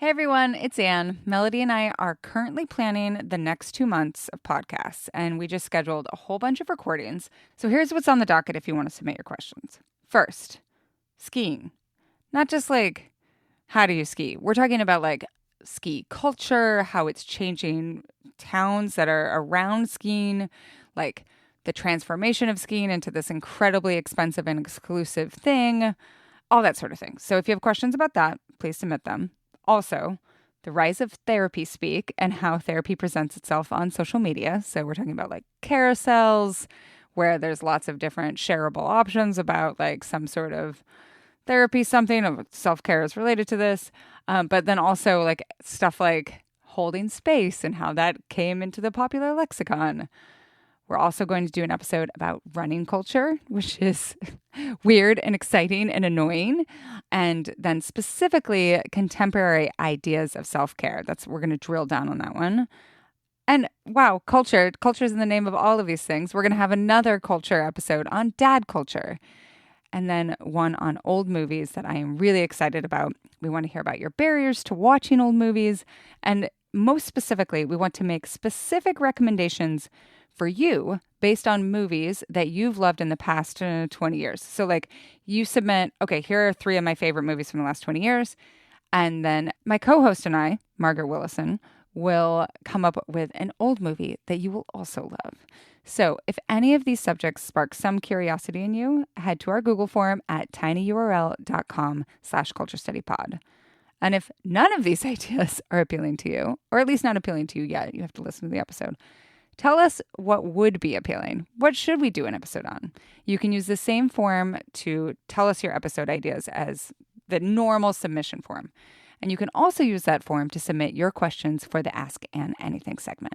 Hey everyone, it's Anne. Melody and I are currently planning the next 2 months of podcasts, and we just scheduled a whole bunch of recordings. So here's what's on the docket if you want to submit your questions. First, skiing. Not just like, how do you ski? We're talking about like ski culture, how it's changing towns that are around skiing, like the transformation of skiing into this incredibly expensive and exclusive thing, all that sort of thing. So if you have questions about that, please submit them. Also, the rise of therapy speak and how therapy presents itself on social media. So we're talking about like carousels where there's lots of different shareable options about like some sort of therapy, something of self-care is related to this. But then also like stuff like holding space and how that came into the popular lexicon. We're also going to do an episode about running culture, which is weird and exciting and annoying. And then specifically contemporary ideas of self-care. We're going to drill down on that one. And wow, culture. Culture is in the name of all of these things. We're going to have another culture episode on dad culture. And then one on old movies that I am really excited about. We want to hear about your barriers to watching old movies. And most specifically, we want to make specific recommendations for you based on movies that you've loved in the past 20 years. So like you submit, okay, here are 3 of my favorite movies from the last 20 years. And then my co-host and I, Margaret Willison, will come up with an old movie that you will also love. So if any of these subjects spark some curiosity in you, head to our Google form at tinyurl.com/culturestudypod. And if none of these ideas are appealing to you, or at least not appealing to you yet, you have to listen to the episode. Tell us what would be appealing. What should we do an episode on? You can use the same form to tell us your episode ideas as the normal submission form. And you can also use that form to submit your questions for the Ask Anne Anything segment.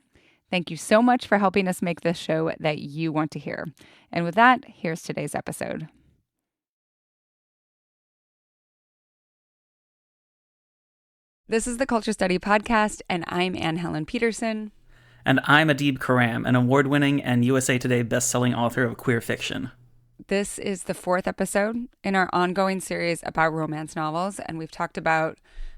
Thank you so much for helping us make this show that you want to hear. And with that, here's today's episode. This is the Culture Study Podcast, and I'm Anne Helen Peterson. And I'm Adib Karam, an award-winning and USA Today best-selling author of queer fiction. This is the 4th episode in our ongoing series about romance novels, and we've talked about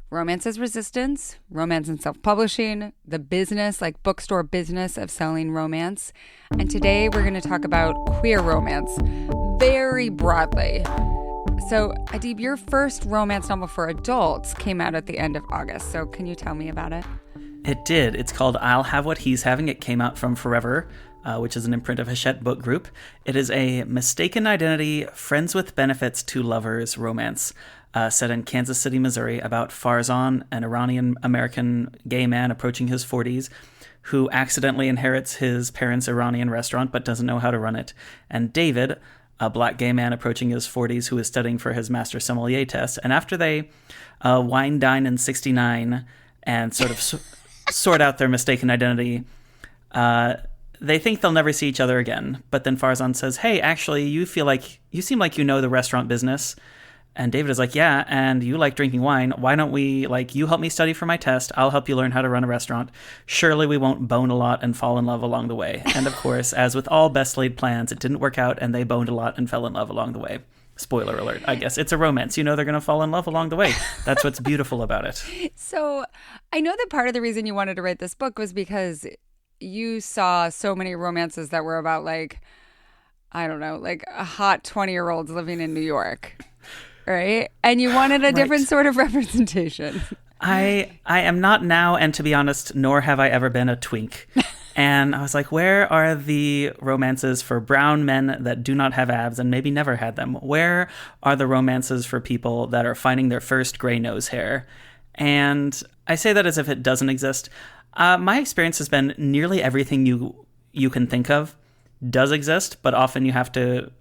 romance as resistance, romance and self-publishing, the business, like bookstore business of selling romance. And today we're going to talk about queer romance very broadly. So, Adib, your first romance novel for adults came out at the end of August. So can you tell me about it? It did. It's called I'll Have What He's Having. It came out from Forever, which is an imprint of Hachette Book Group. It is a mistaken identity, friends with benefits to lovers romance set in Kansas City, Missouri, about Farzan, an Iranian-American gay man approaching his 40s who accidentally inherits his parents' Iranian restaurant but doesn't know how to run it, and David, a black gay man approaching his 40s who is studying for his master sommelier test. And after they wine dine in 69 and sort of sort out their mistaken identity, they think they'll never see each other again. But then Farzan says, hey, actually, you seem like you know the restaurant business. And David is like, yeah, and you like drinking wine. Why don't we, you help me study for my test. I'll help you learn how to run a restaurant. Surely we won't bone a lot and fall in love along the way. And of course, as with all best laid plans, it didn't work out and they boned a lot and fell in love along the way. Spoiler alert, I guess. It's a romance. You know they're going to fall in love along the way. That's what's beautiful about it. So I know that part of the reason you wanted to write this book was because you saw so many romances that were about a hot 20-year-olds living in New York, right? And you wanted a different sort of representation. I am not now, and to be honest, nor have I ever been a twink. And I was like, where are the romances for brown men that do not have abs and maybe never had them? Where are the romances for people that are finding their first gray nose hair? And I say that as if it doesn't exist. My experience has been nearly everything you can think of does exist, but often you have to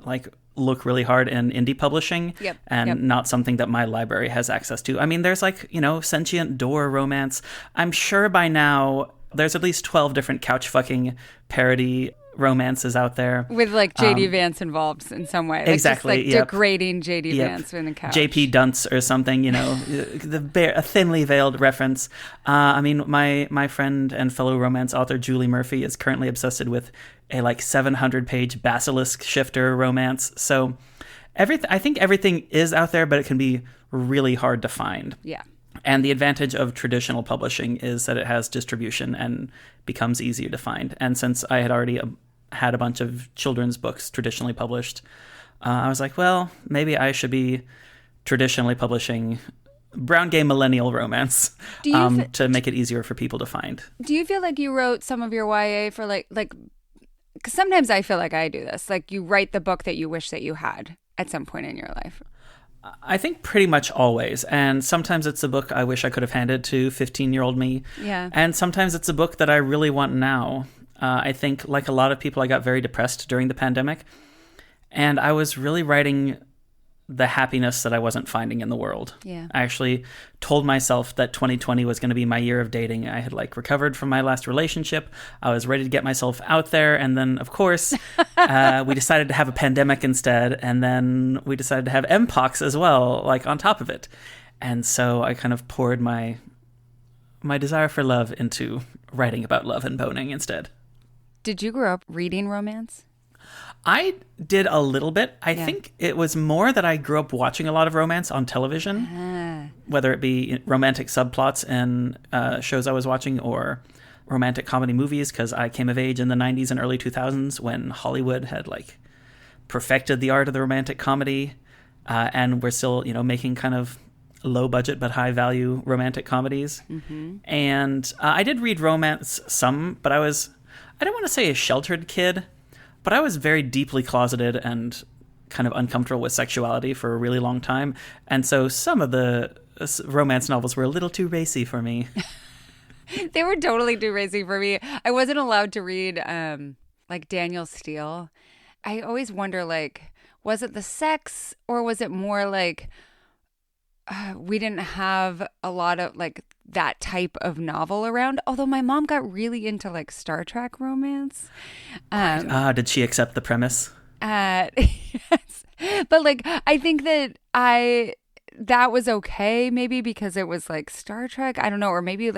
look really hard in indie publishing not something that my library has access to. I mean, there's sentient door romance. I'm sure by now there's at least 12 different couch fucking parody romances out there. With J.D. Vance involved in some way. Exactly. Degrading J.D. Vance in the couch. J.P. Dunce or something, a thinly veiled reference. I mean, my friend and fellow romance author Julie Murphy is currently obsessed with a 700-page basilisk shifter romance. So I think everything is out there, but it can be really hard to find. Yeah. And the advantage of traditional publishing is that it has distribution and becomes easier to find. And since I had already had a bunch of children's books traditionally published, I was like, well, maybe I should be traditionally publishing brown gay millennial romance to make it easier for people to find. Do you feel like you wrote some of your YA for like, because sometimes I feel like I do this, like you write the book that you wish that you had at some point in your life? I think pretty much always. And sometimes it's a book I wish I could have handed to 15-year-old me. Yeah. And sometimes it's a book that I really want now. I think, like a lot of people, I got very depressed during the pandemic. And I was really writing the happiness that I wasn't finding in the world. Yeah. I actually told myself that 2020 was going to be my year of dating. I had recovered from my last relationship. I was ready to get myself out there. And then, of course, we decided to have a pandemic instead. And then we decided to have Mpox as well, on top of it. And so I kind of poured my desire for love into writing about love and boning instead. Did you grow up reading romance? I did a little bit. I think it was more that I grew up watching a lot of romance on television, whether it be romantic subplots in shows I was watching or romantic comedy movies, because I came of age in the 90s and early 2000s when Hollywood had perfected the art of the romantic comedy, and we're still, making kind of low budget but high value romantic comedies. Mm-hmm. And I did read romance some, but I don't want to say a sheltered kid, but I was very deeply closeted and kind of uncomfortable with sexuality for a really long time. And so some of the romance novels were a little too racy for me. They were totally too racy for me. I wasn't allowed to read Daniel Steele. I always wonder, was it the sex or was it more we didn't have a lot of that type of novel around, although my mom got really into Star Trek romance. Did she accept the premise? Yes. But I think that was okay, maybe because it was Star Trek. I don't know, or maybe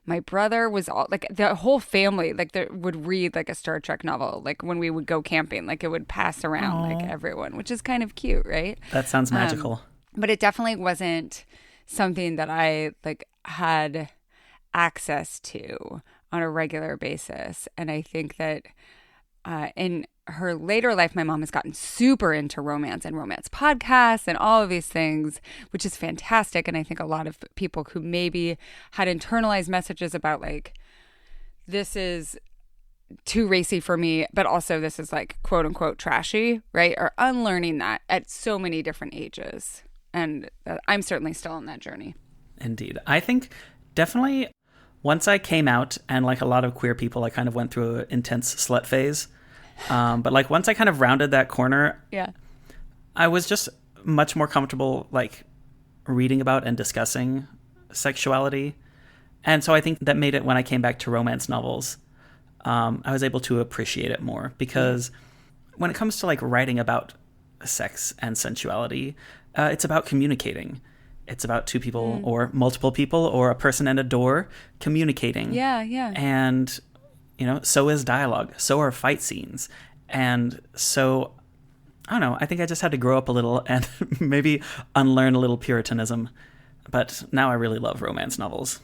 my brother was all the whole family would read a Star Trek novel when we would go camping. It would pass around everyone, which is kind of cute, right? That sounds magical. But it definitely wasn't something that I had access to on a regular basis. And I think that in her later life, my mom has gotten super into romance and romance podcasts and all of these things, which is fantastic. And I think a lot of people who maybe had internalized messages about this is too racy for me, but also this is quote unquote trashy, right? Are unlearning that at so many different ages. And I'm certainly still on that journey. Indeed. I think definitely once I came out, and a lot of queer people, I kind of went through an intense slut phase. But once I kind of rounded that corner, I was just much more comfortable reading about and discussing sexuality. And so I think that made it, when I came back to romance novels, I was able to appreciate it more, because when it comes to writing about sex and sensuality, it's about communicating. It's about two people or multiple people or a person and a door communicating. Yeah, yeah. And, so is dialogue. So are fight scenes. And so, I don't know, I think I just had to grow up a little and maybe unlearn a little Puritanism. But now I really love romance novels.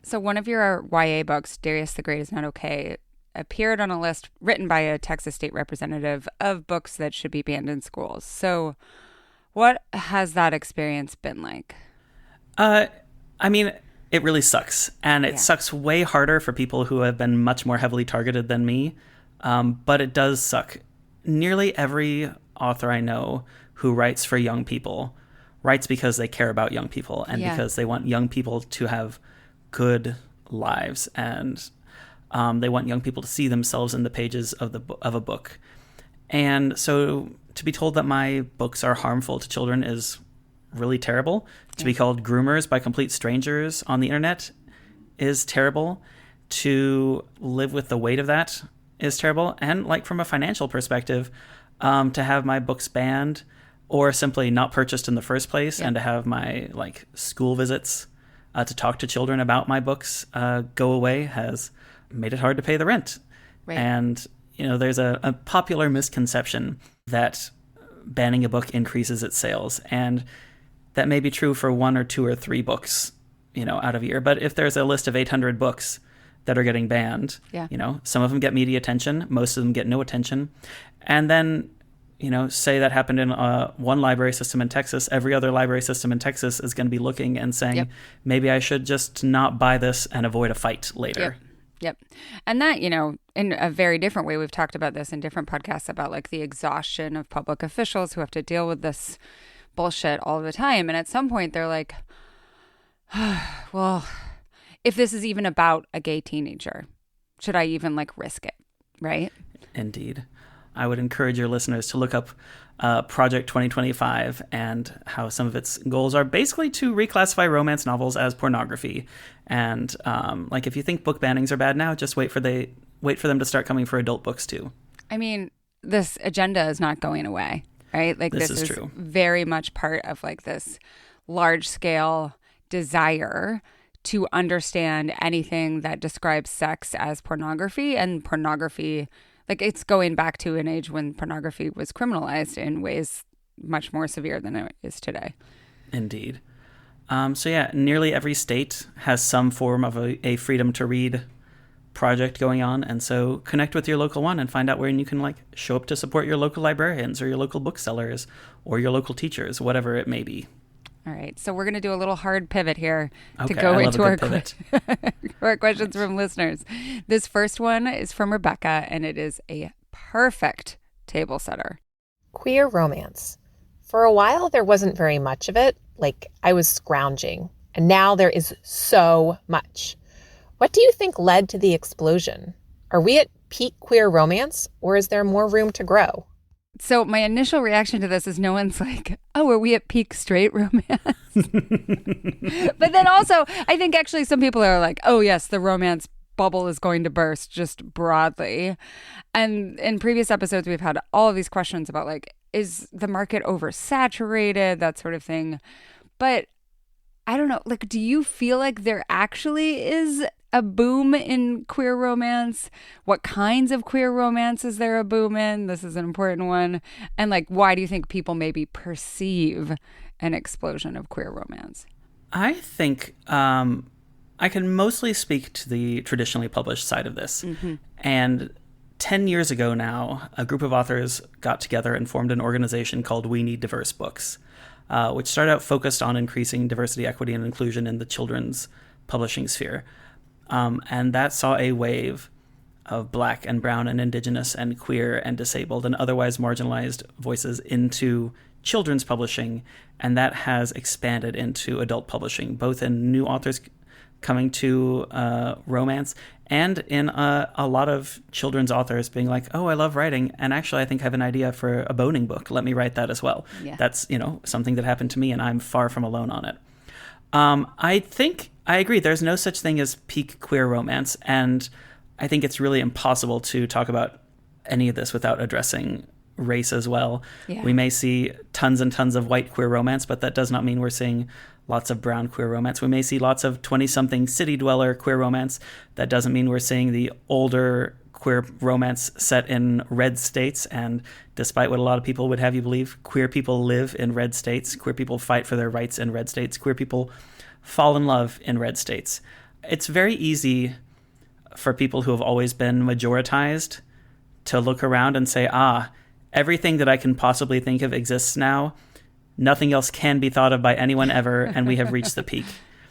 So one of your YA books, Darius the Great Is Not Okay, appeared on a list written by a Texas state representative of books that should be banned in schools. So what has that experience been like? I mean, it really sucks. And it sucks way harder for people who have been much more heavily targeted than me. But it does suck. Nearly every author I know who writes for young people writes because they care about young people and because they want young people to have good lives, and they want young people to see themselves in the pages of a book. And so to be told that my books are harmful to children is really terrible. To be called groomers by complete strangers on the internet is terrible. To live with the weight of that is terrible. And from a financial perspective, to have my books banned or simply not purchased in the first place, and to have my school visits to talk to children about my books go away has made it hard to pay the rent. Right. And there's a popular misconception that banning a book increases its sales, and that may be true for 1 or 2 or 3 books out of a year. But if there's a list of 800 books that are getting banned, some of them get media attention, most of them get no attention. And then, say that happened in one library system in Texas, every other library system in Texas is going to be looking and saying, maybe I should just not buy this and avoid a fight later. Yep. And that, in a very different way, we've talked about this in different podcasts about like the exhaustion of public officials who have to deal with this bullshit all the time. And at some point they're like, well, if this is even about a gay teenager, should I even like risk it? Right? Indeed. I would encourage your listeners to look up Project 2025 and how some of its goals are basically to reclassify romance novels as pornography. And if you think book bannings are bad now, just wait for them to start coming for adult books too. I mean, this agenda is not going away, right? Like this is true. Very much part of like this large scale desire to understand anything that describes sex as pornography, and pornography, like it's going back to an age when pornography was criminalized in ways much more severe than it is today. Indeed. Nearly every state has some form of a freedom to read project going on. And so connect with your local one and find out where you can show up to support your local librarians or your local booksellers or your local teachers, whatever it may be. All right. So we're going to do a little hard pivot here to go into our our questions from listeners. This first one is from Rebecca, and it is a perfect table setter. Queer romance. For a while, there wasn't very much of it. I was scrounging. And now there is so much. What do you think led to the explosion? Are we at peak queer romance, or is there more room to grow? So my initial reaction to this is no one's like, oh, are we at peak straight romance? But then also, I think actually some people are like, oh, yes, the romance bubble is going to burst just broadly. And in previous episodes, we've had all of these questions about is the market oversaturated, that sort of thing. But I don't know, do you feel like there actually is a boom in queer romance? What kinds of queer romance is there a boom in? This is an important one. And why do you think people maybe perceive an explosion of queer romance? I think I can mostly speak to the traditionally published side of this. Mm-hmm. And 10 years ago now, a group of authors got together and formed an organization called We Need Diverse Books, which started out focused on increasing diversity, equity, and inclusion in the children's publishing sphere. And that saw a wave of Black and brown and Indigenous and queer and disabled and otherwise marginalized voices into children's publishing. And that has expanded into adult publishing, both in new authors coming to romance and in a lot of children's authors being like, oh, I love writing. And actually, I think I have an idea for a boning book. Let me write that as well. Yeah. That's, something that happened to me, and I'm far from alone on it. I think I agree. There's no such thing as peak queer romance. And I think it's really impossible to talk about any of this without addressing race as well. Yeah. We may see tons and tons of white queer romance, but that does not mean we're seeing lots of brown queer romance. We may see lots of 20-something city dweller queer romance. That doesn't mean we're seeing the older queer romance set in red states. And despite what a lot of people would have you believe, queer people live in red states. Queer people fight for their rights in red states. Queer people fall in love in red states. It's very easy for people who have always been majoritized to look around and say, everything that I can possibly think of exists now. Nothing else can be thought of by anyone ever, and we have reached the peak.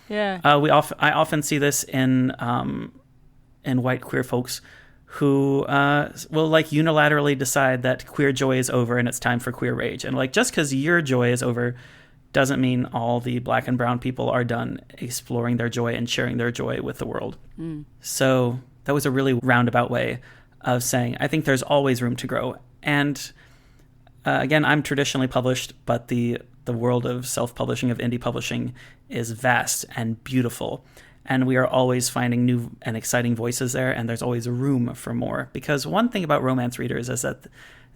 Yeah. I often see this in white queer folks who will unilaterally decide that queer joy is over and it's time for queer rage. And just because your joy is over doesn't mean all the Black and brown people are done exploring their joy and sharing their joy with the world. Mm. So that was a really roundabout way of saying, I think there's always room to grow. And again, I'm traditionally published, but the world of self-publishing, of indie publishing, is vast and beautiful. And we are always finding new and exciting voices there, and there's always room for more. Because one thing about romance readers is that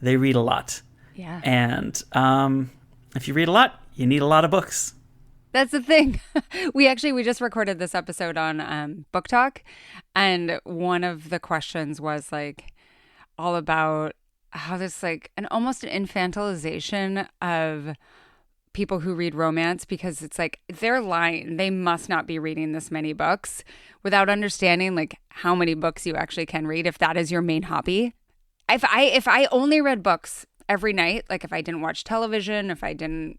they read a lot. Yeah. And if you read a lot, you need a lot of books. That's the thing. We just recorded this episode on Book Talk, and one of the questions was all about how this an almost an infantilization of people who read romance because it's like they're lying. They must not be reading this many books without understanding like how many books you actually can read if that is your main hobby. If I only read books every night, like if I didn't watch television, if I don't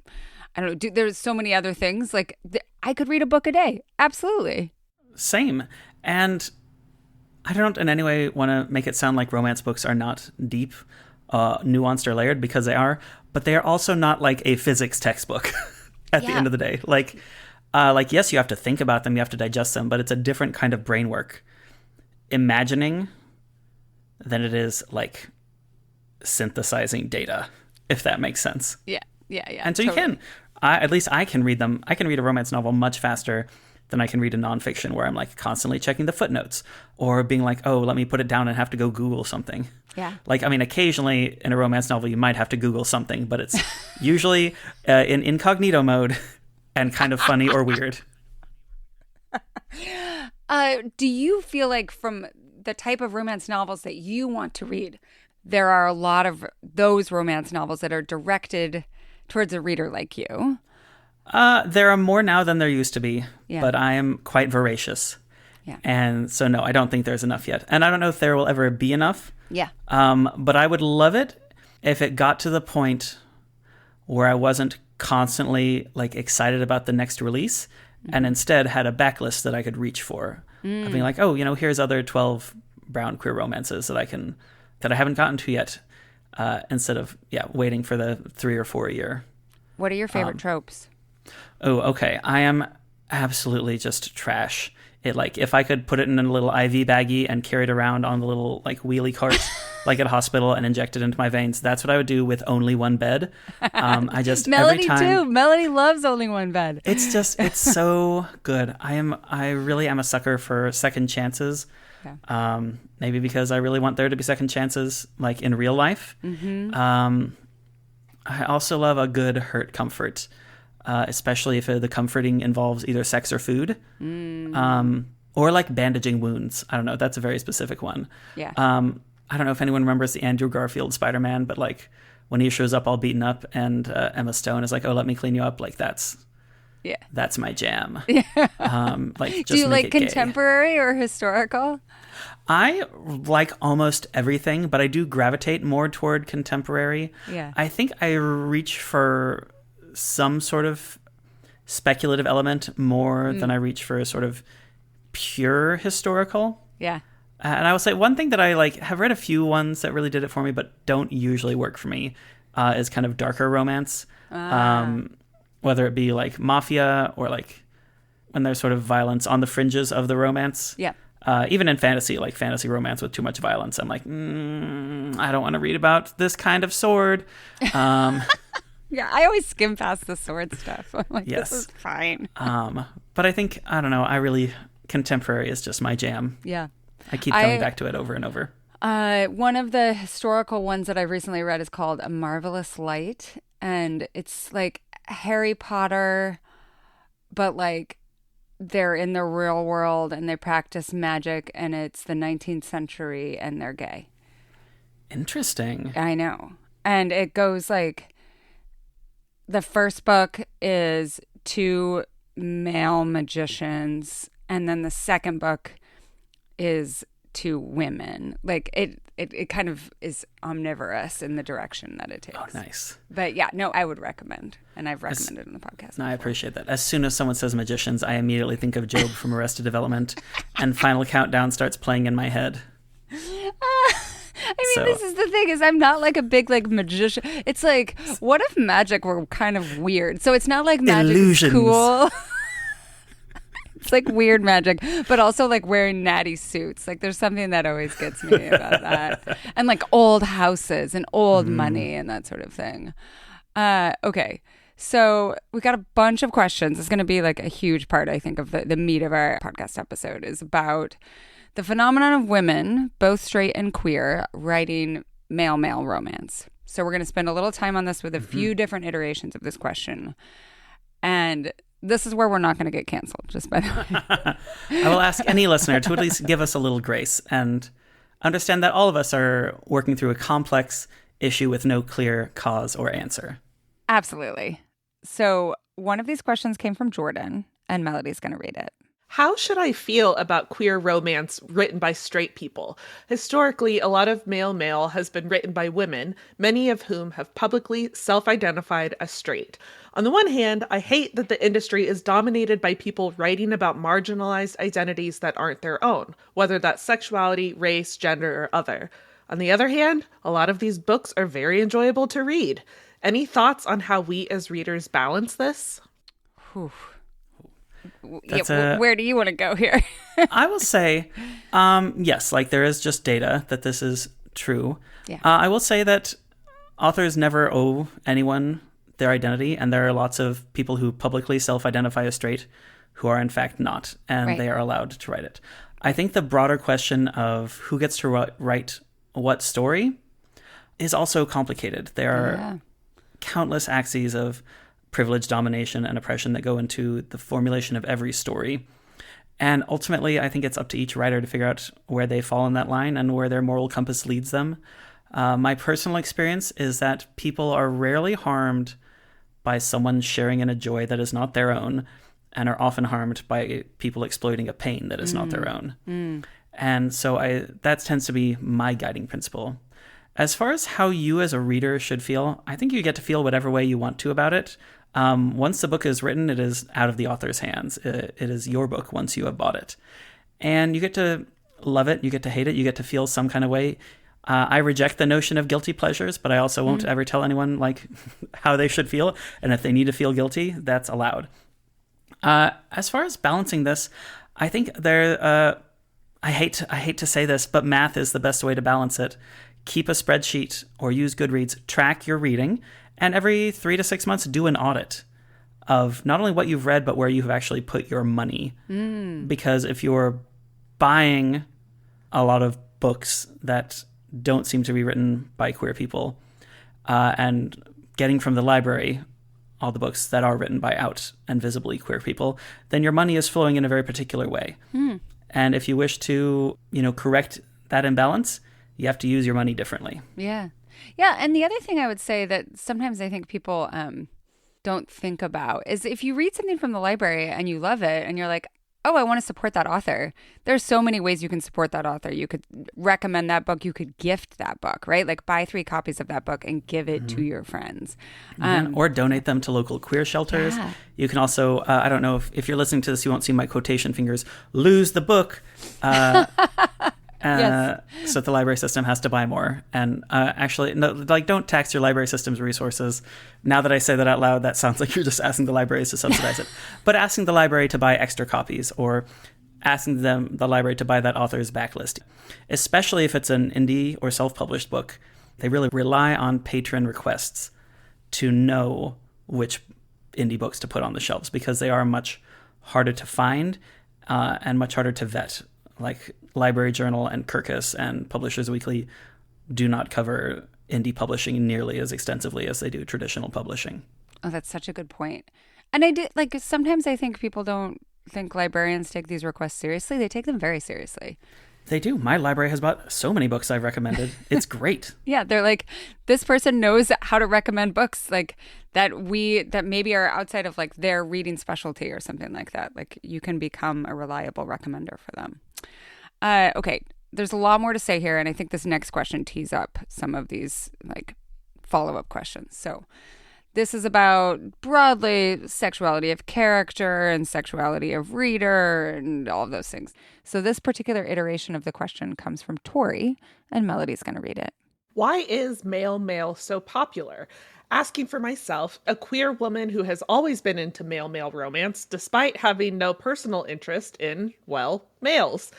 know, there's so many other things, like I could read a book a day. Absolutely. Same. And I don't in any way want to make it sound like romance books are not deep, nuanced, or layered, because they are, but they are also not like a physics textbook at the end of the day. Like, yes, you have to think about them, you have to digest them, but it's a different kind of brain work imagining than it is like synthesizing data, if that makes sense. Yeah. And so totally. At least I can read them. I can read a romance novel much faster than I can read a nonfiction where I'm like constantly checking the footnotes or being like, oh, let me put it down and have to go Google something. Yeah. Like, I mean, occasionally in a romance novel, you might have to Google something, but it's usually in incognito mode and kind of funny or weird. Do you feel like from the type of romance novels that you want to read, there are a lot of those romance novels that are directed towards a reader like you? There are more now than there used to be, but I am quite voracious. Yeah. And so, no, I don't think there's enough yet. And I don't know if there will ever be enough. Yeah. But I would love it if it got to the point where I wasn't constantly like excited about the next release and instead had a backlist that I could reach for. Of being like, oh, here's other 12 brown queer romances that I haven't gotten to yet, instead of waiting for the 3 or 4 a year. What are your favorite tropes? Oh, okay. I am absolutely just trash. It like if I could put it in a little IV baggie and carry it around on the little like wheelie cart, like at a hospital, and inject it into my veins. That's what I would do with only one bed. I just Melody every time, too. Melody loves only one bed. It's so good. I really am a sucker for second chances. Yeah. Maybe because I really want there to be second chances, like in real life. Mm-hmm. I also love a good hurt comfort. Especially if the comforting involves either sex or food, or like bandaging wounds. I don't know. That's a very specific one. Yeah. I don't know if anyone remembers the Andrew Garfield Spider-Man, but like when he shows up all beaten up and Emma Stone is like, "Oh, let me clean you up." Like that's my jam. Yeah. Like, just do you like make it contemporary or historical? I like almost everything, but I do gravitate more toward contemporary. Yeah. I think I reach for some sort of speculative element more than I reach for a sort of pure historical. Yeah. And I will say one thing that I like have read a few ones that really did it for me, but don't usually work for me, is kind of darker romance. Whether it be like mafia or like when there's sort of violence on the fringes of the romance. Yeah. Even in fantasy, like fantasy romance with too much violence, I'm like, I don't want to read about this kind of sword. Yeah, I always skim past the sword stuff. I'm like, yes. This is fine. But I think, I don't know, contemporary is just my jam. Yeah. I keep coming back to it over and over. One of the historical ones that I've recently read is called A Marvelous Light. And it's like Harry Potter, but like they're in the real world and they practice magic and it's the 19th century and they're gay. Interesting. I know. And it goes like, the first book is 2 male magicians, and then the second book is 2 women. Like it kind of is omnivorous in the direction that it takes. Oh, nice. But yeah, no, I would recommend, and I've recommended in the podcast. No, I appreciate that. As soon as someone says magicians, I immediately think of Job from Arrested Development, and Final Countdown starts playing in my head. I mean, this is the thing, is I'm not like a big like magician. It's like, what if magic were kind of weird? So it's not like magic is cool. It's like weird magic, but also like wearing natty suits. Like there's something that always gets me about that. And like old houses and old money and that sort of thing. Okay. So we got a bunch of questions. It's going to be like a huge part, I think, of the meat of our podcast episode is about the phenomenon of women, both straight and queer, writing male-male romance. So we're going to spend a little time on this with a few different iterations of this question. And this is where we're not going to get canceled, just by the way. I will ask any listener to at least give us a little grace and understand that all of us are working through a complex issue with no clear cause or answer. Absolutely. So one of these questions came from Jordan, and Melody's going to read it. How should I feel about queer romance written by straight people? Historically, a lot of male has been written by women, many of whom have publicly self-identified as straight. On the one hand, I hate that the industry is dominated by people writing about marginalized identities that aren't their own, whether that's sexuality, race, gender, or other. On the other hand, a lot of these books are very enjoyable to read. Any thoughts on how we as readers balance this? Whew. Where do you want to go here? I will say, yes, like there is just data that this is true. Yeah. I will say that authors never owe anyone their identity, and there are lots of people who publicly self-identify as straight who are in fact not, and they are allowed to write it. I think the broader question of who gets to write what story is also complicated. There are countless axes of privilege, domination, and oppression that go into the formulation of every story. And ultimately, I think it's up to each writer to figure out where they fall in that line and where their moral compass leads them. My personal experience is that people are rarely harmed by someone sharing in a joy that is not their own, and are often harmed by people exploiting a pain that is not their own. And so that tends to be my guiding principle. As far as how you as a reader should feel, I think you get to feel whatever way you want to about it. Once the book is written, it is out of the author's hands. It is your book once you have bought it. And you get to love it, you get to hate it, you get to feel some kind of way. I reject the notion of guilty pleasures, but I also won't ever tell anyone like how they should feel. And if they need to feel guilty, that's allowed. As far as balancing this, I think I hate to say this, but math is the best way to balance it. Keep a spreadsheet or use Goodreads, track your reading, and every 3 to 6 months do an audit of not only what you've read, but where you have actually put your money. Because if you're buying a lot of books that don't seem to be written by queer people, and getting from the library all the books that are written by out and visibly queer people, then your money is flowing in a very particular way. And if you wish to, correct that imbalance, you have to use your money differently. Yeah. Yeah. And the other thing I would say that sometimes I think people don't think about is if you read something from the library and you love it and you're like, oh, I want to support that author. There's so many ways you can support that author. You could recommend that book. You could gift that book, right? Like buy 3 copies of that book and give it to your friends. Or donate them to local queer shelters. Yeah. You can also, I don't know if you're listening to this, you won't see my quotation fingers, lose the book. Yes. So the library system has to buy more. And actually, no, like don't tax your library system's resources. Now that I say that out loud, that sounds like you're just asking the libraries to subsidize it. But asking the library to buy extra copies or asking the library to buy that author's backlist, especially if it's an indie or self-published book, they really rely on patron requests to know which indie books to put on the shelves because they are much harder to find and much harder to vet. Like Library Journal and Kirkus and Publishers Weekly do not cover indie publishing nearly as extensively as they do traditional publishing. Oh, that's such a good point. And I did sometimes I think people don't think librarians take these requests seriously. They take them very seriously. They do. My library has bought so many books I've recommended. It's great. Yeah, they're like, this person knows how to recommend books like that maybe are outside of like their reading specialty or something like that. Like you can become a reliable recommender for them. Okay, there's a lot more to say here, and I think this next question tees up some of these like follow-up questions. So this is about broadly sexuality of character and sexuality of reader and all of those things. So this particular iteration of the question comes from Tori, and Melody's going to read it. Why is male so popular? Asking for myself, a queer woman who has always been into male romance, despite having no personal interest in, well, males.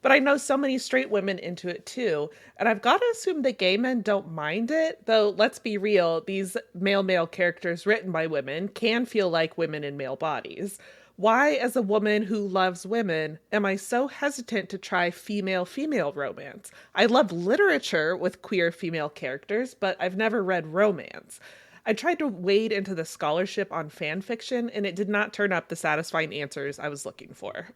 But I know so many straight women into it too, and I've got to assume that gay men don't mind it, though let's be real, these male characters written by women can feel like women in male bodies. Why, as a woman who loves women, am I so hesitant to try female romance? I love literature with queer female characters, but I've never read romance. I tried to wade into the scholarship on fan fiction, and it did not turn up the satisfying answers I was looking for.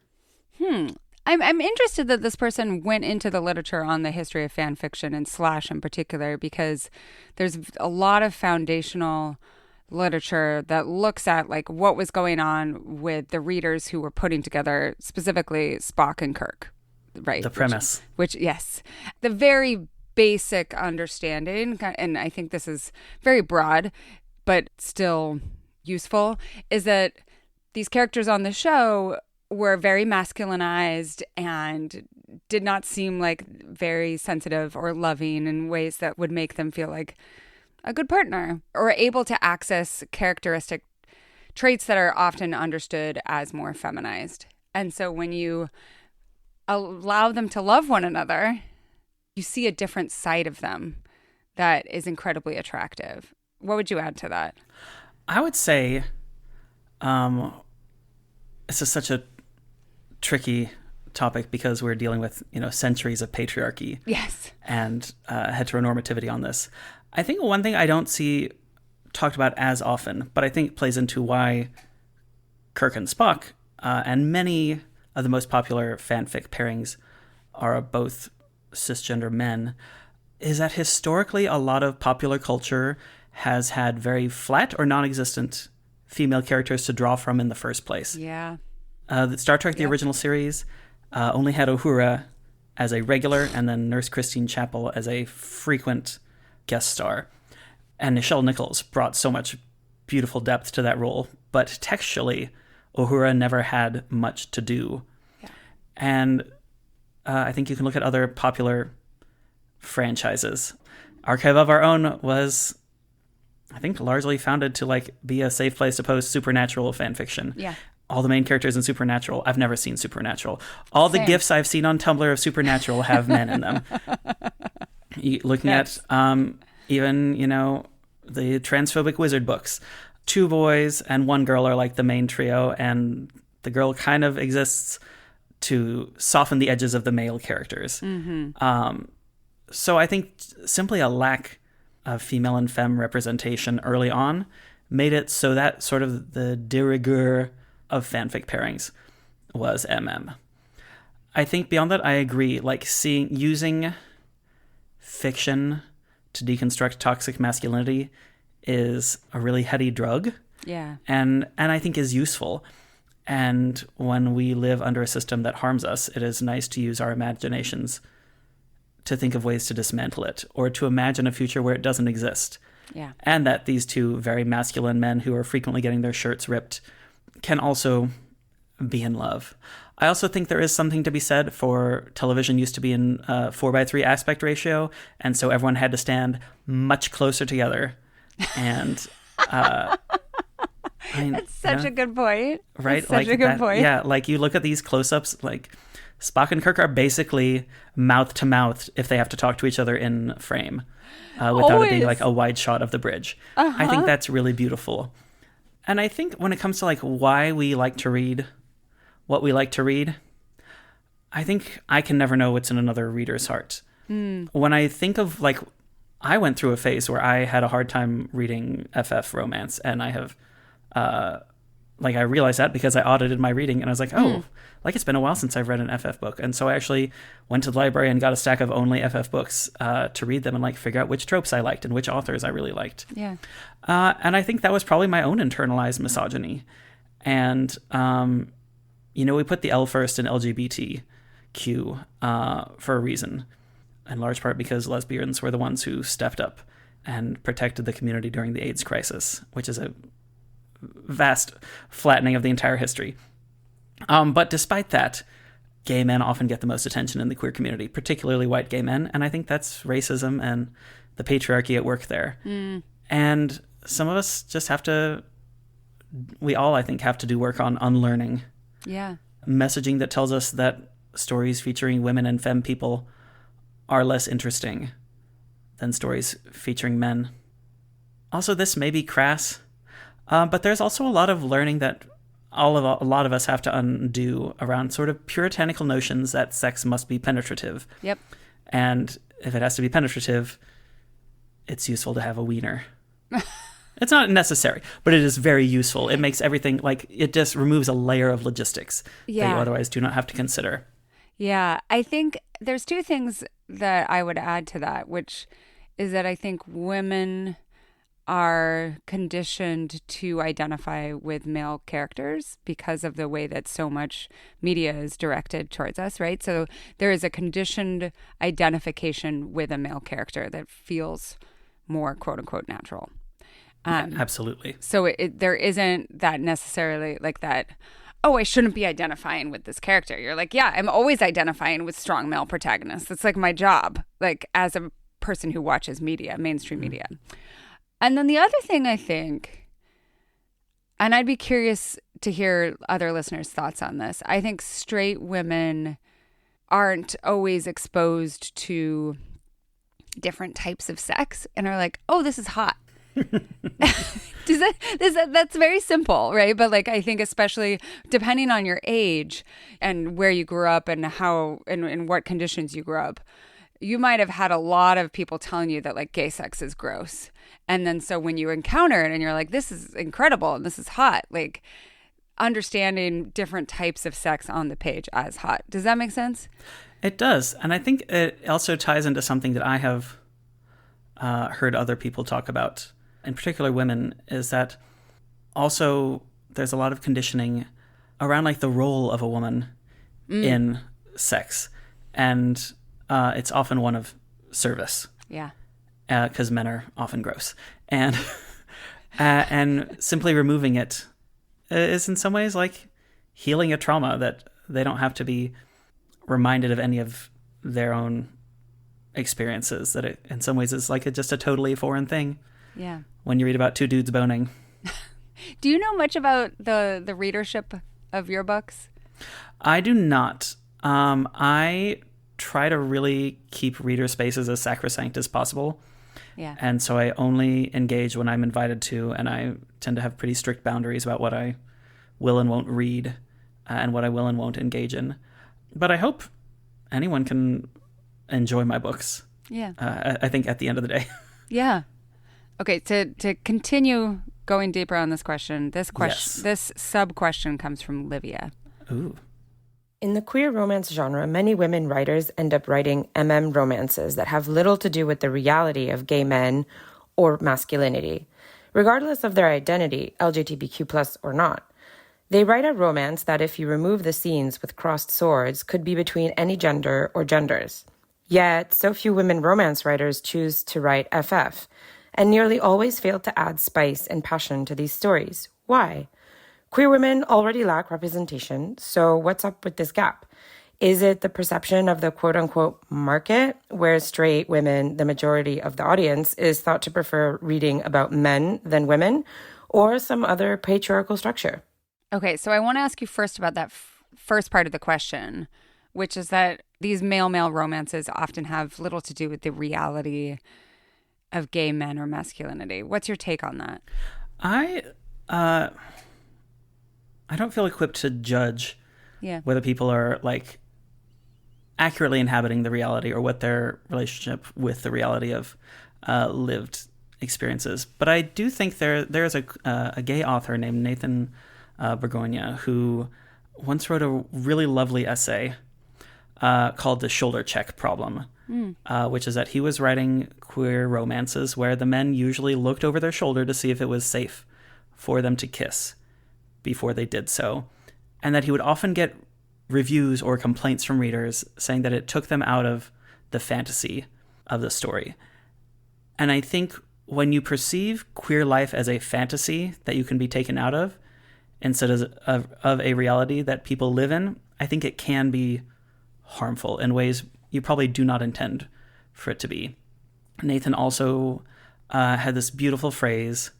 I'm interested that this person went into the literature on the history of fan fiction and slash in particular, because there's a lot of foundational literature that looks at like what was going on with the readers who were putting together specifically Spock and Kirk, right? The premise. Which yes, the very basic understanding, and I think this is very broad, but still useful, is that these characters on the show were very masculinized and did not seem like very sensitive or loving in ways that would make them feel like a good partner or able to access characteristic traits that are often understood as more feminized. And so when you allow them to love one another, you see a different side of them that is incredibly attractive. What would you add to that? I would say this is such a tricky topic because we're dealing with, centuries of patriarchy. Yes. And heteronormativity on this. I think one thing I don't see talked about as often, but I think plays into why Kirk and Spock and many of the most popular fanfic pairings are both cisgender men, is that historically a lot of popular culture has had very flat or non-existent female characters to draw from in the first place. Yeah. The Star Trek, the original series, only had Uhura as a regular and then Nurse Christine Chapel as a frequent guest star. And Nichelle Nichols brought so much beautiful depth to that role, but textually, Uhura never had much to do. Yeah. And I think you can look at other popular franchises. Archive of Our Own was, I think, largely founded to be a safe place to post supernatural fan fiction. Yeah. All the main characters in Supernatural, I've never seen Supernatural. All the GIFs I've seen on Tumblr of Supernatural have men in them. Looking at even, the transphobic wizard books. 2 boys and 1 girl are like the main trio, and the girl kind of exists to soften the edges of the male characters. Mm-hmm. So I think simply a lack of female and femme representation early on made it so that sort of the de rigueur of fanfic pairings was MM. I think beyond that, I agree. Using fiction to deconstruct toxic masculinity is a really heady drug. Yeah. And I think is useful. And when we live under a system that harms us, it is nice to use our imaginations to think of ways to dismantle it or to imagine a future where it doesn't exist. Yeah. And that these 2 very masculine men who are frequently getting their shirts ripped can also be in love. I also think there is something to be said for television used to be in 4:3 aspect ratio, and so everyone had to stand much closer together. And that's such a good point. Right? That's such a good point. Yeah, you look at these close-ups, Spock and Kirk are basically mouth to mouth if they have to talk to each other in frame, without it being a wide shot of the bridge. Uh-huh. I think that's really beautiful. And I think when it comes to why we like to read what we like to read, I think I can never know what's in another reader's heart. When I think of I went through a phase where I had a hard time reading FF romance, and I have I realized that because I audited my reading, and I was like, it's been a while since I've read an FF book. And so I actually went to the library and got a stack of only FF books to read them and figure out which tropes I liked and which authors I really liked. Yeah. And I think that was probably my own internalized misogyny. And, we put the L first in LGBTQ for a reason, in large part because lesbians were the ones who stepped up and protected the community during the AIDS crisis, which is a vast flattening of the entire history. But despite that, gay men often get the most attention in the queer community, particularly white gay men. And I think that's racism and the patriarchy at work there. And some of us just we all, I think, have to do work on unlearning. Yeah. Messaging that tells us that stories featuring women and femme people are less interesting than stories featuring men. Also, this may be crass, but there's also a lot of learning that a lot of us have to undo around sort of puritanical notions that sex must be penetrative. Yep. And if it has to be penetrative, it's useful to have a wiener. It's not necessary, but it is very useful. It makes everything it just removes a layer of logistics that you otherwise do not have to consider. Yeah. I think there's 2 things that I would add to that, which is that I think women are conditioned to identify with male characters because of the way that so much media is directed towards us, right? So there is a conditioned identification with a male character that feels more quote unquote natural. Absolutely. So there isn't that necessarily like that, oh, I shouldn't be identifying with this character. You're like, yeah, I'm always identifying with strong male protagonists. It's like my job, like as a person who watches media, mainstream media. And then the other thing I think, and I'd be curious to hear other listeners' thoughts on this, I think straight women aren't always exposed to different types of sex and are like, oh, this is hot. That's very simple, right? But like, I think especially depending on your age and where you grew up and how and in what conditions you grew up, you might have had a lot of people telling you that like gay sex is gross. And then so when you encounter it and you're like, this is incredible and this is hot, like understanding different types of sex on the page as hot. Does that make sense? It does. And I think it also ties into something that I have heard other people talk about, in particular women, is that also there's a lot of conditioning around like the role of a woman in sex. And it's often one of service. Yeah. Because men are often gross. And and simply removing it is in some ways like healing a trauma that they don't have to be reminded of any of their own experiences, that it in some ways is like just a totally foreign thing. Yeah. When you read about two dudes boning. Do you know much about the readership of your books? I do not. I try to really keep reader spaces as sacrosanct as possible. Yeah. And so I only engage when I'm invited to, and I tend to have pretty strict boundaries about what I will and won't read and what I will and won't engage in. But I hope anyone can enjoy my books. Yeah. I think at the end of the day. Yeah. Okay, to continue going deeper on this question, this sub-question comes from Livia. Ooh. In the queer romance genre, many women writers end up writing romances that have little to do with the reality of gay men or masculinity, regardless of their identity, LGBTQ+ or not. They write a romance that, if you remove the scenes with crossed swords, could be between any gender or genders. Yet, so few women romance writers choose to write FF, and nearly always fail to add spice and passion to these stories. Why? Queer women already lack representation, so what's up with this gap? Is it the perception of the quote-unquote market, where straight women, the majority of the audience, is thought to prefer reading about men than women, or some other patriarchal structure? Okay, so I want to ask you first about that first part of the question, which is that these male-male romances often have little to do with the reality of gay men or masculinity. What's your take on that? I don't feel equipped to judge Yeah. whether people are like accurately inhabiting the reality or what their relationship with the reality of lived experiences. But I do think there's a gay author named Nathan Bergonia who once wrote a really lovely essay called The Shoulder Check Problem, which is that he was writing queer romances where the men usually looked over their shoulder to see if it was safe for them to kiss before they did so, and that he would often get reviews or complaints from readers saying that it took them out of the fantasy of the story. And I think when you perceive queer life as a fantasy that you can be taken out of instead of a reality that people live in, I think it can be harmful in ways you probably do not intend for it to be. Nathan also had this beautiful phrase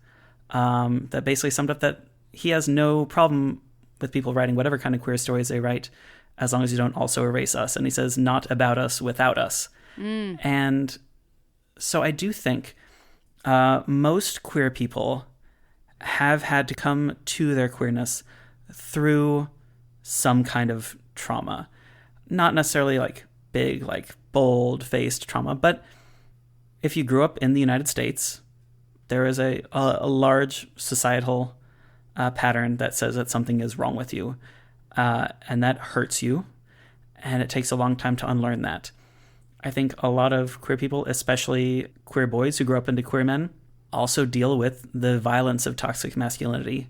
that basically summed up that he has no problem with people writing whatever kind of queer stories they write, as long as you don't also erase us. And he says, not about us, without us. And so I do think most queer people have had to come to their queerness through some kind of trauma. Not necessarily like big, like bold-faced trauma, but if you grew up in the United States, there is a large societal pattern that says that something is wrong with you, and that hurts you, and it takes a long time to unlearn that. I think a lot of queer people, especially queer boys who grow up into queer men, also deal with the violence of toxic masculinity.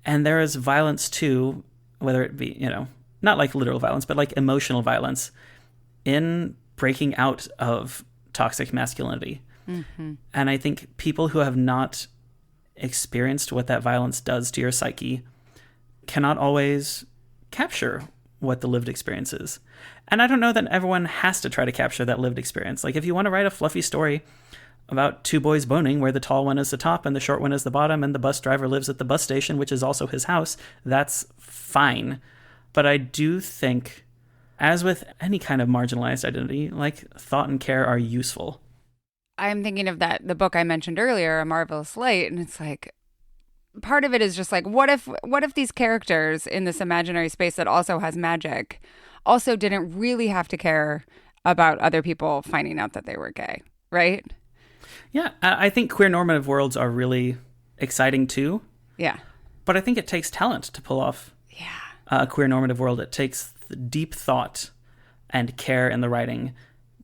And there is violence too, whether it be, not like literal violence, but like emotional violence in breaking out of toxic masculinity. Mm-hmm. And I think people who have not experienced what that violence does to your psyche cannot always capture what the lived experience is. And I don't know that everyone has to try to capture that lived experience. Like if you want to write a fluffy story about two boys boning where the tall one is the top and the short one is the bottom and the bus driver lives at the bus station, which is also his house, that's fine. But I do think, as with any kind of marginalized identity, like thought and care are useful. I'm thinking of the book I mentioned earlier, A Marvelous Light, and it's like, part of it is just like, what if these characters in this imaginary space that also has magic also didn't really have to care about other people finding out that they were gay, right? Yeah, I think queer normative worlds are really exciting too. Yeah. But I think it takes talent to pull off a queer normative world. It takes deep thought and care in the writing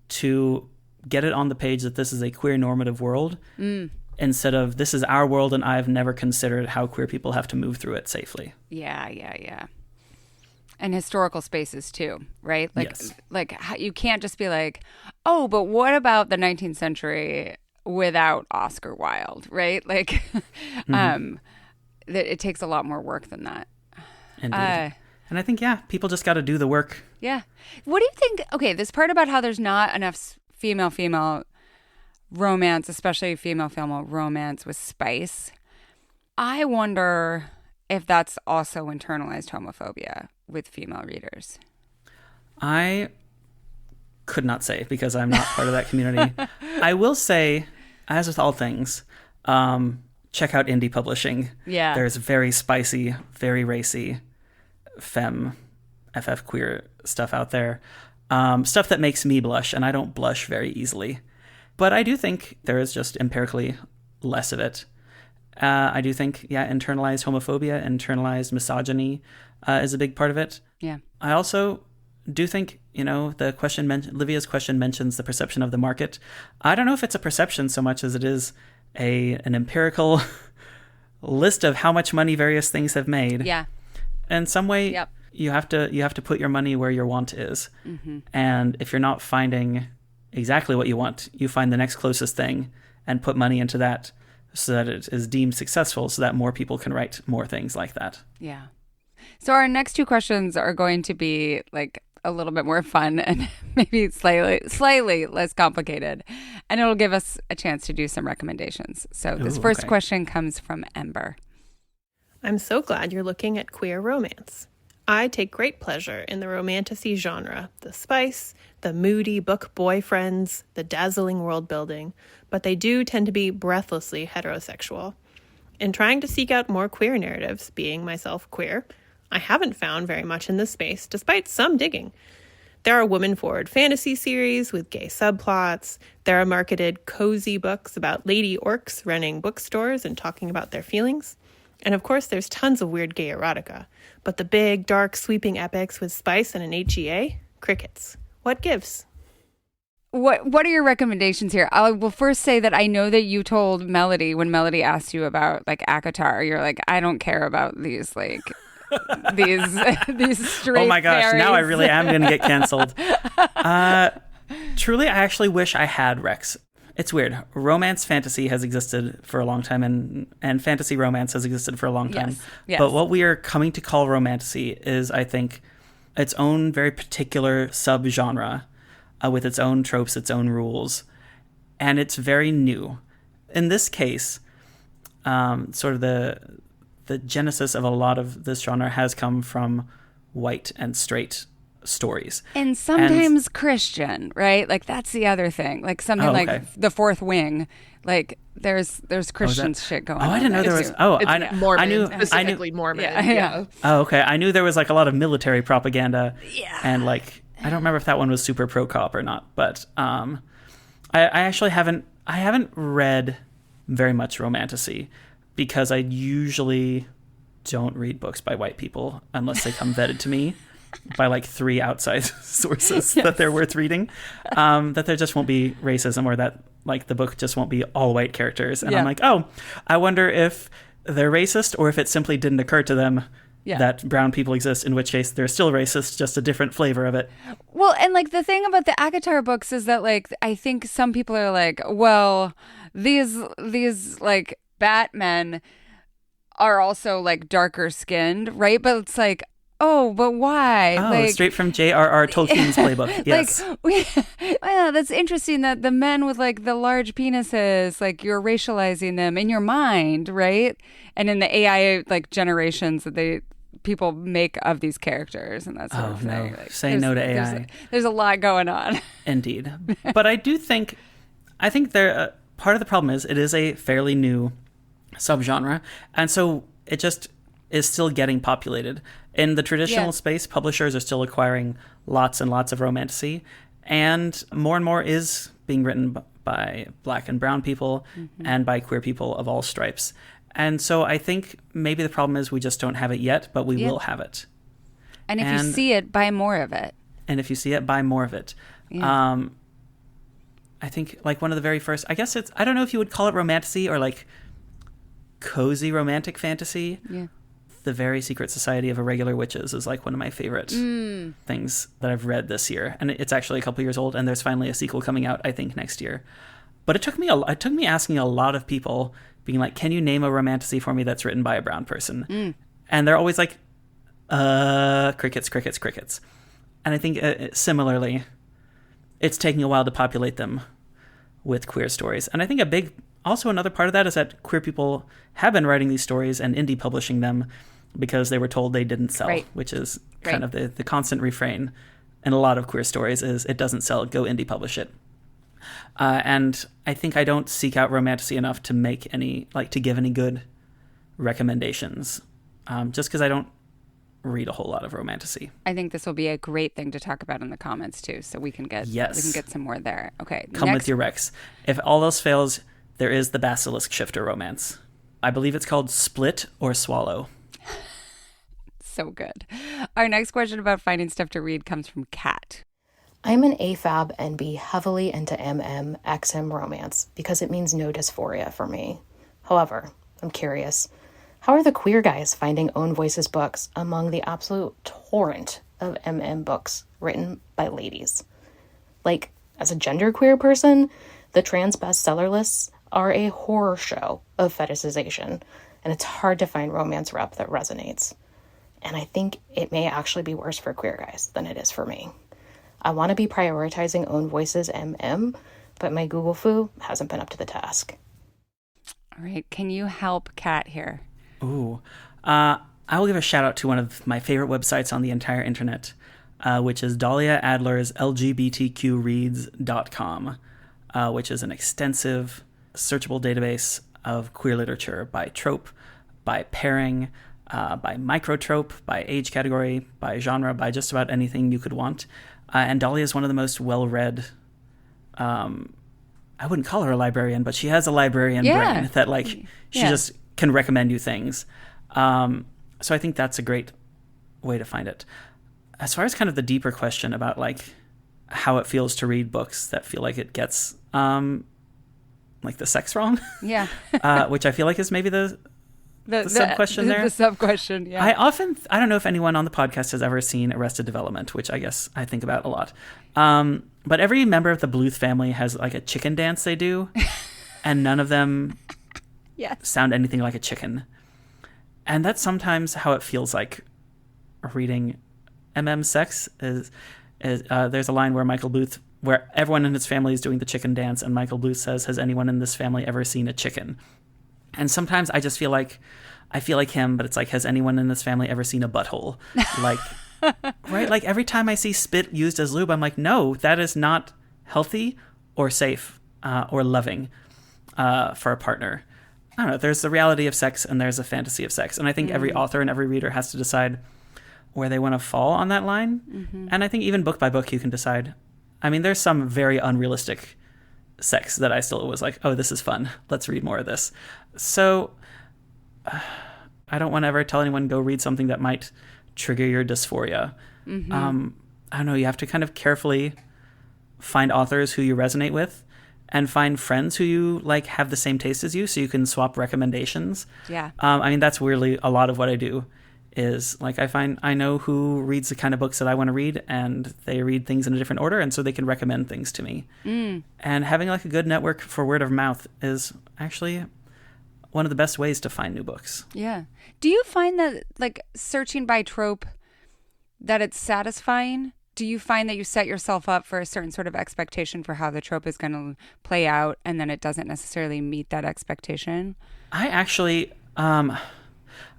to get it on the page that this is a queer normative world instead of this is our world and I've never considered how queer people have to move through it safely. Yeah. And historical spaces too, right? Like, yes. Like you can't just be like, oh, but what about the 19th century without Oscar Wilde, right? Like, that it takes a lot more work than that. Indeed. And I think, people just got to do the work. Yeah. What do you think? Okay, this part about how there's not enough female romance, especially female romance with spice. I wonder if that's also internalized homophobia with female readers. I could not say because I'm not part of that community. I will say, as with all things, check out indie publishing. Yeah. There's very spicy, very racy, FF queer stuff out there. Stuff that makes me blush, and I don't blush very easily. But I do think there is just empirically less of it. I do think, internalized homophobia, internalized misogyny is a big part of it. Yeah. I also do think, the question Livia's question mentions the perception of the market. I don't know if it's a perception so much as it is an empirical list of how much money various things have made. Yeah. In some way, you have to put your money where your want is. Mm-hmm. And if you're not finding exactly what you want, you find the next closest thing and put money into that so that it is deemed successful so that more people can write more things like that. Yeah. So our next two questions are going to be like a little bit more fun and maybe slightly less complicated. And it'll give us a chance to do some recommendations. So this first question comes from Ember. I'm so glad you're looking at queer romance. I take great pleasure in the romantasy genre, the spice, the moody book boyfriends, the dazzling world building, but they do tend to be breathlessly heterosexual. In trying to seek out more queer narratives, being myself queer, I haven't found very much in this space, despite some digging. There are woman-forward fantasy series with gay subplots. There are marketed cozy books about lady orcs running bookstores and talking about their feelings. And of course, there's tons of weird gay erotica. But the big, dark, sweeping epics with spice and an HEA? Crickets. What gives? What are your recommendations here? I will first say that I know that you told Melody, when Melody asked you about like ACOTAR, you're like, I don't care about these like these straight Oh my gosh, fairies. now I really am going to get canceled. Truly, I actually wish I had Rex. It's weird. Romance fantasy has existed for a long time, and fantasy romance has existed for a long time. Yes. But what we are coming to call romantasy is, I think, its own very particular subgenre with its own tropes, its own rules. And it's very new. In this case, sort of the genesis of a lot of this genre has come from white and straight stories. And sometimes Christian, right? Like that's the other thing. Like something like The Fourth Wing. Like there's Christian shit going on. I didn't know there was. It's Mormon, I knew specifically Mormon. Yeah. Oh, okay. I knew there was like a lot of military propaganda. Yeah. And like I don't remember if that one was super pro cop or not, but I actually haven't read very much romantasy because I usually don't read books by white people unless they come vetted to me. by like 3 outside sources that they're worth reading, that there just won't be racism, or that like the book just won't be all white characters. And I'm like, oh, I wonder if they're racist, or if it simply didn't occur to them that brown people exist, in which case they're still racist, just a different flavor of it. Well, and like the thing about the Akatar books is that like I think some people are like, well, these like Batmen are also like darker skinned, right? But it's like, oh, but why? Oh, like, straight from J.R.R. Tolkien's playbook. Yes. Well, that's interesting that the men with like the large penises, like you're racializing them in your mind, right? And in the AI like generations that people make of these characters and that sort of thing. No. Like, say no to AI. There's a lot going on. Indeed. But I think there part of the problem is it is a fairly new subgenre, and so it just is still getting populated. In the traditional space, publishers are still acquiring lots and lots of romantasy, and more is being written by Black and brown people and by queer people of all stripes. And so I think maybe the problem is we just don't have it yet, but we will have it. And if you see it, buy more of it. And if you see it, buy more of it. Yeah. I think like one of the very first, I guess I don't know if you would call it romantasy or like cozy romantic fantasy. Yeah. The Very Secret Society of Irregular Witches is like one of my favorite things that I've read this year. And it's actually a couple years old, and there's finally a sequel coming out, I think, next year. But it took me asking a lot of people, being like, can you name a romantasy for me that's written by a brown person? And they're always like, crickets, crickets, crickets. And I think similarly, it's taking a while to populate them with queer stories. And I think also another part of that is that queer people have been writing these stories and indie publishing them because they were told they didn't sell, which is kind of the constant refrain in a lot of queer stories is it doesn't sell, go indie publish it. And I think I don't seek out romantasy enough to make to give any good recommendations, just because I don't read a whole lot of romantasy. I think this will be a great thing to talk about in the comments too, so we can get some more there. Okay, come with your recs. If all else fails, there is the Basilisk Shifter romance. I believe it's called Split or Swallow. So good. Our next question about finding stuff to read comes from Kat. I'm an AFAB and be heavily into XM romance because it means no dysphoria for me. However, I'm curious, how are the queer guys finding Own Voices books among the absolute torrent of books written by ladies? Like, as a genderqueer person, the trans bestseller lists are a horror show of fetishization, and it's hard to find romance rep that resonates. And I think it may actually be worse for queer guys than it is for me. I want to be prioritizing Own Voices but my Google foo hasn't been up to the task. All right, can you help Kat here? Ooh, I will give a shout out to one of my favorite websites on the entire internet, which is Dahlia Adler's LGBTQreads.com, which is an extensive searchable database of queer literature by trope, by pairing, by microtrope, by age category, by genre, by just about anything you could want. And Dahlia is one of the most well-read, I wouldn't call her a librarian, but she has a librarian brain that she just can recommend you things. So I think that's a great way to find it. As far as kind of the deeper question about how it feels to read books that feel like it gets the sex wrong, which I feel like is maybe the sub-question there. The sub-question, yeah. I don't know if anyone on the podcast has ever seen Arrested Development, which I guess I think about a lot. But every member of the Bluth family has a chicken dance they do, and none of them sound anything like a chicken. And that's sometimes how it feels like reading sex is there's a line where everyone in his family is doing the chicken dance, and Michael Bluth says, "Has anyone in this family ever seen a chicken?" And sometimes I just feel like him, but it's has anyone in this family ever seen a butthole? Right? Every time I see spit used as lube, I'm like, no, that is not healthy or safe or loving for a partner. I don't know. There's the reality of sex and there's a fantasy of sex. And I think every author and every reader has to decide where they want to fall on that line. Mm-hmm. And I think even book by book, you can decide. I mean, there's some very unrealistic sex that I still was like, oh, this is fun. Let's read more of this. So I don't want to ever tell anyone go read something that might trigger your dysphoria. I don't know, you have to kind of carefully find authors who you resonate with and find friends who you like have the same taste as you, so you can swap recommendations. Yeah. I mean, that's weirdly a lot of what I do is like I know who reads the kind of books that I want to read, and they read things in a different order, and so they can recommend things to me. And having like a good network for word of mouth is actually one of the best ways to find new books. Yeah. Do you find that like searching by trope, that it's satisfying? Do you find that you set yourself up for a certain sort of expectation for how the trope is going to play out, and then it doesn't necessarily meet that expectation? I actually, I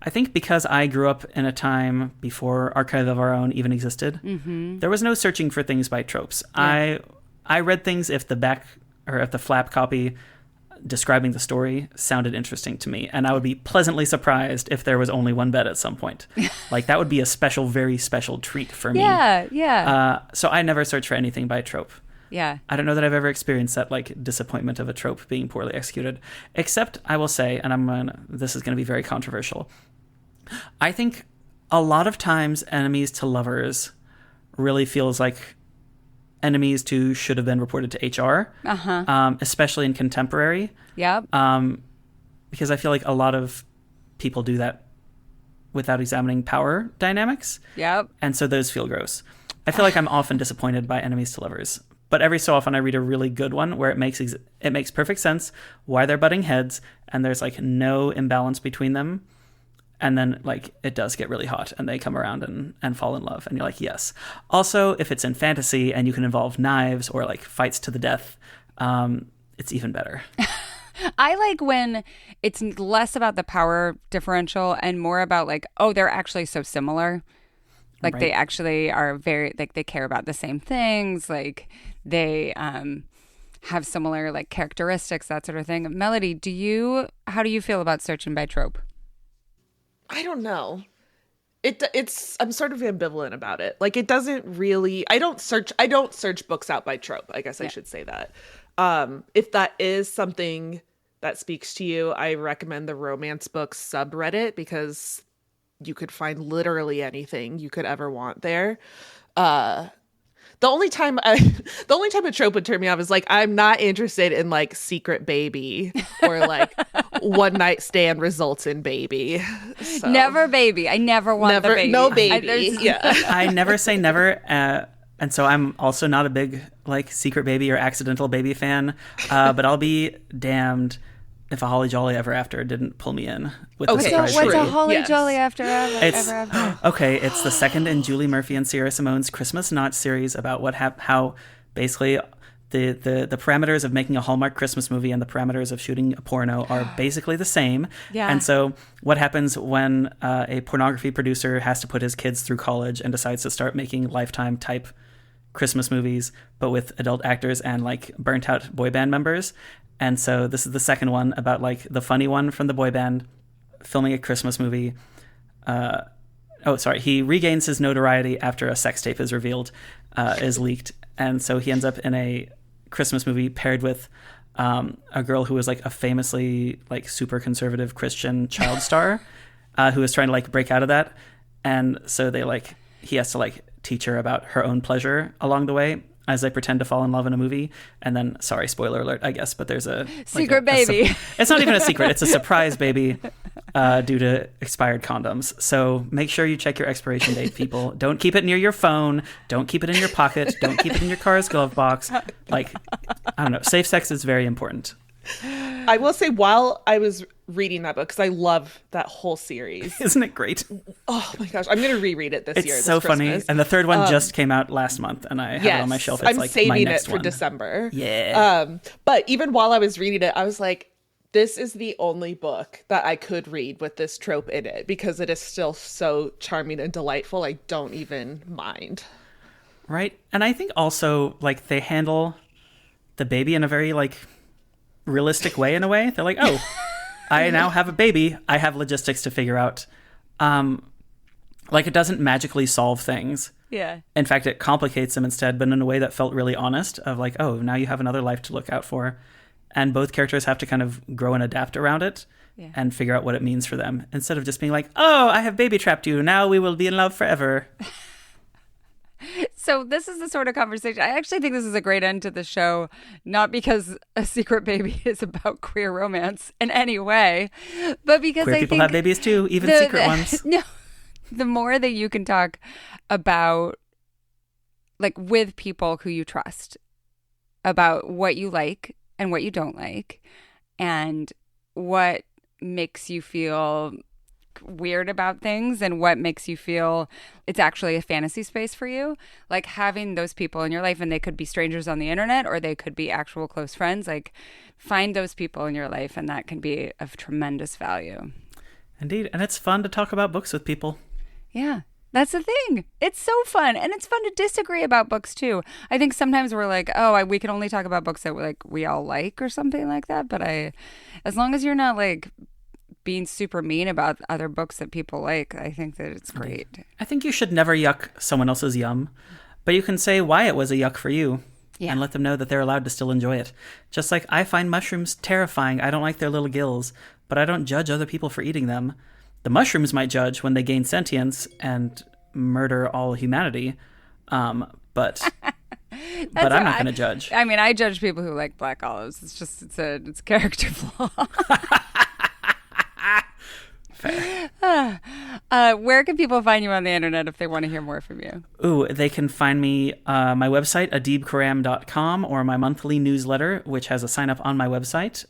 think because I grew up in a time before Archive of Our Own even existed, there was no searching for things by tropes. Yeah. I read things if the back or if the flap copy describing the story sounded interesting to me, and I would be pleasantly surprised if there was only one bed at some point. Like that would be a special, very special treat for me. Yeah. So I never search for anything by trope. Yeah. I don't know that I've ever experienced that like disappointment of a trope being poorly executed, except I will say, and this is going to be very controversial, I think a lot of times enemies to lovers really feels like enemies to should have been reported to HR, especially in contemporary. Yep. Because I feel like a lot of people do that without examining power dynamics. Yep. And so those feel gross. I feel like I'm often disappointed by enemies to lovers, but every so often I read a really good one where it makes perfect sense why they're butting heads, and there's like no imbalance between them. And then, like, it does get really hot, and they come around and fall in love, and you're like, yes. Also, if it's in fantasy and you can involve knives or, like, fights to the death, it's even better. I like when it's less about the power differential and more about, like, oh, they're actually so similar. Like, Right. They actually are very, like, they care about the same things. Like, they have similar, like, characteristics, that sort of thing. Melody, how do you feel about searching by trope? I don't know. I'm sort of ambivalent about it. Like it doesn't really I don't search books out by trope. I guess I should say that. If that is something that speaks to you, I recommend the romance books subreddit because you could find literally anything you could ever want there. The only time a trope would turn me off is like I'm not interested in like secret baby or like one night stand results in baby. So. Never baby. I never want the baby. No baby. I never say never. And so I'm also not a big like secret baby or accidental baby fan. But I'll be damned if a Holly Jolly Ever After didn't pull me in with the surprise. What's a baby. Holly Jolly Ever It's After? okay. It's the second in Julie Murphy and Sierra Simone's Christmas Not series about how basically the parameters of making a Hallmark Christmas movie and the parameters of shooting a porno are basically the same. Yeah. And so what happens when a pornography producer has to put his kids through college and decides to start making Lifetime type Christmas movies, but with adult actors and like burnt out boy band members. And so this is the second one about like the funny one from the boy band filming a Christmas movie. He regains his notoriety after a sex tape is revealed, is leaked. And so he ends up in a Christmas movie paired with a girl who was like a famously like super conservative Christian child star who is trying to like break out of that. And so he has to like teach her about her own pleasure along the way as they pretend to fall in love in a movie. And then, sorry, spoiler alert, I guess, but there's a secret baby. It's not even a secret. It's a surprise baby due to expired condoms. So make sure you check your expiration date, people. Don't keep it near your phone. Don't keep it in your pocket. Don't keep it in your car's glove box. Like, I don't know. Safe sex is very important. I will say while I was reading that book, because I love that whole series. Isn't it great? Oh my gosh. I'm going to reread it this year. It's so funny. Christmas. And the third one just came out last month, and I have it on my shelf. It's I'm like saving my next it for one. December. Yeah. But even while I was reading it, I was like, this is the only book that I could read with this trope in it because it is still so charming and delightful. I don't even mind. Right. And I think also like they handle the baby in a very like realistic way in a way. They're like, oh, I now have a baby. I have logistics to figure out. Like it doesn't magically solve things. Yeah. In fact, it complicates them instead, but in a way that felt really honest of like, oh, now you have another life to look out for. And both characters have to kind of grow and adapt around it and figure out what it means for them instead of just being like, oh, I have baby trapped you. Now we will be in love forever. So this is the sort of conversation. I actually think this is a great end to the show, not because A Secret Baby is about queer romance in any way, but because Queer I people think have babies too, even secret ones. No, the more that you can talk about, like, with people who you trust, about what you like and what you don't like, and what makes you feel weird about things and what makes you feel it's actually a fantasy space for you, like having those people in your life, and they could be strangers on the internet or they could be actual close friends, like find those people in your life, and that can be of tremendous value. Indeed. And it's fun to talk about books with people. Yeah, that's the thing. It's so fun. And it's fun to disagree about books too. I think sometimes we're like, we can only talk about books that we all like or something like that. But as long as you're not like being super mean about other books that people like, I think that it's great. I think you should never yuck someone else's yum, but you can say why it was a yuck for you. Yeah. And let them know that they're allowed to still enjoy it. Just like I find mushrooms terrifying. I don't like their little gills, but I don't judge other people for eating them. The mushrooms might judge when they gain sentience and murder all humanity, but I'm not going to judge. I mean, I judge people who like black olives. It's just it's a character flaw. Fair. Where can people find you on the internet if they want to hear more from you? Ooh, they can find me my website, adibkaram.com, or my monthly newsletter, which has a sign up on my website.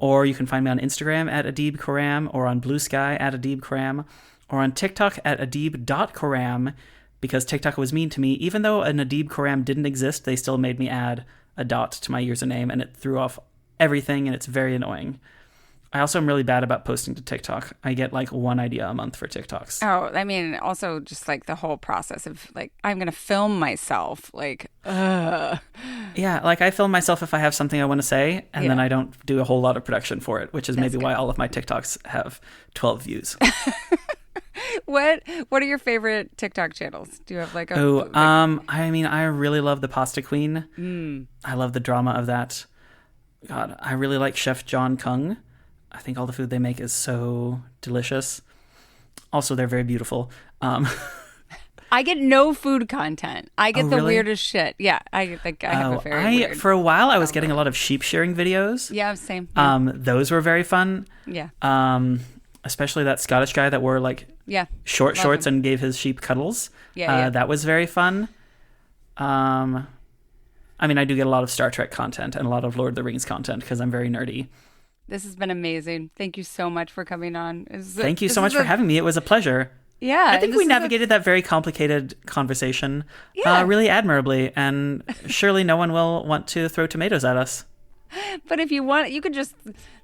Or you can find me on Instagram at adibkaram, or on Blue Sky at adibkaram, or on TikTok at adib.karam, because TikTok was mean to me. Even though an Adib Karam didn't exist, they still made me add a dot to my username, and it threw off everything, and it's very annoying. I also am really bad about posting to TikTok. I get like one idea a month for TikToks. Oh, I mean, also just like the whole process of like, I'm going to film myself. Like, Yeah, like I film myself if I have something I want to say, and then I don't do a whole lot of production for it, which is maybe why all of my TikToks have 12 views. What are your favorite TikTok channels? Do you have like a... I mean, I really love the Pasta Queen. I love the drama of that. God, I really like Chef John Kung. I think all the food they make is so delicious. Also, they're very beautiful. I get no food content. I get the really? weirdest shit. Yeah, I have a very weird... For a while, I was getting a lot of sheep shearing videos. Yeah, same. Those were very fun. Yeah. Especially that Scottish guy that wore like short shorts and gave his sheep cuddles. Yeah. That was very fun. I mean, I do get a lot of Star Trek content and a lot of Lord of the Rings content because I'm very nerdy. This has been amazing. Thank you so much for coming on. Thank you so much for having me. It was a pleasure. Yeah. I think we navigated that very complicated conversation really admirably, and surely no one will want to throw tomatoes at us. But if you want, you could just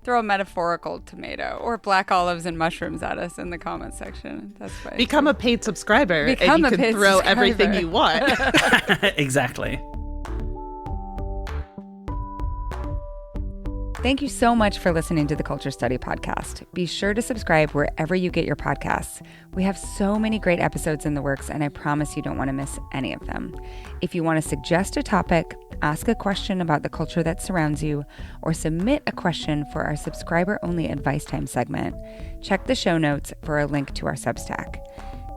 throw a metaphorical tomato or black olives and mushrooms at us in the comment section. That's fine. Become a paid subscriber and you can throw everything you want. Exactly. Thank you so much for listening to the Culture Study Podcast. Be sure to subscribe wherever you get your podcasts. We have so many great episodes in the works, and I promise you don't want to miss any of them. If you want to suggest a topic, ask a question about the culture that surrounds you, or submit a question for our subscriber-only advice time segment, check the show notes for a link to our Substack.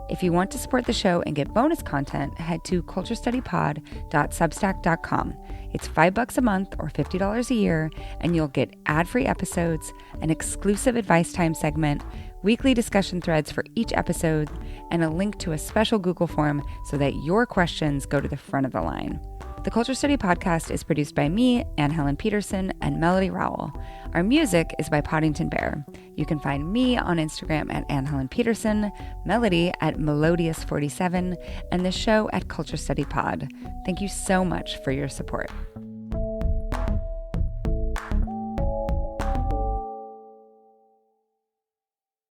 If you want to support the show and get bonus content, head to culturestudypod.substack.com. It's $5 a month or $50 a year, and you'll get ad-free episodes, an exclusive advice time segment, weekly discussion threads for each episode, and a link to a special Google form so that your questions go to the front of the line. The Culture Study Podcast is produced by me, Anne Helen Peterson, and Melody Rowell. Our music is by Poddington Bear. You can find me on Instagram at Anne Helen Peterson, Melody at Melodious47, and the show at Culture Study Pod. Thank you so much for your support.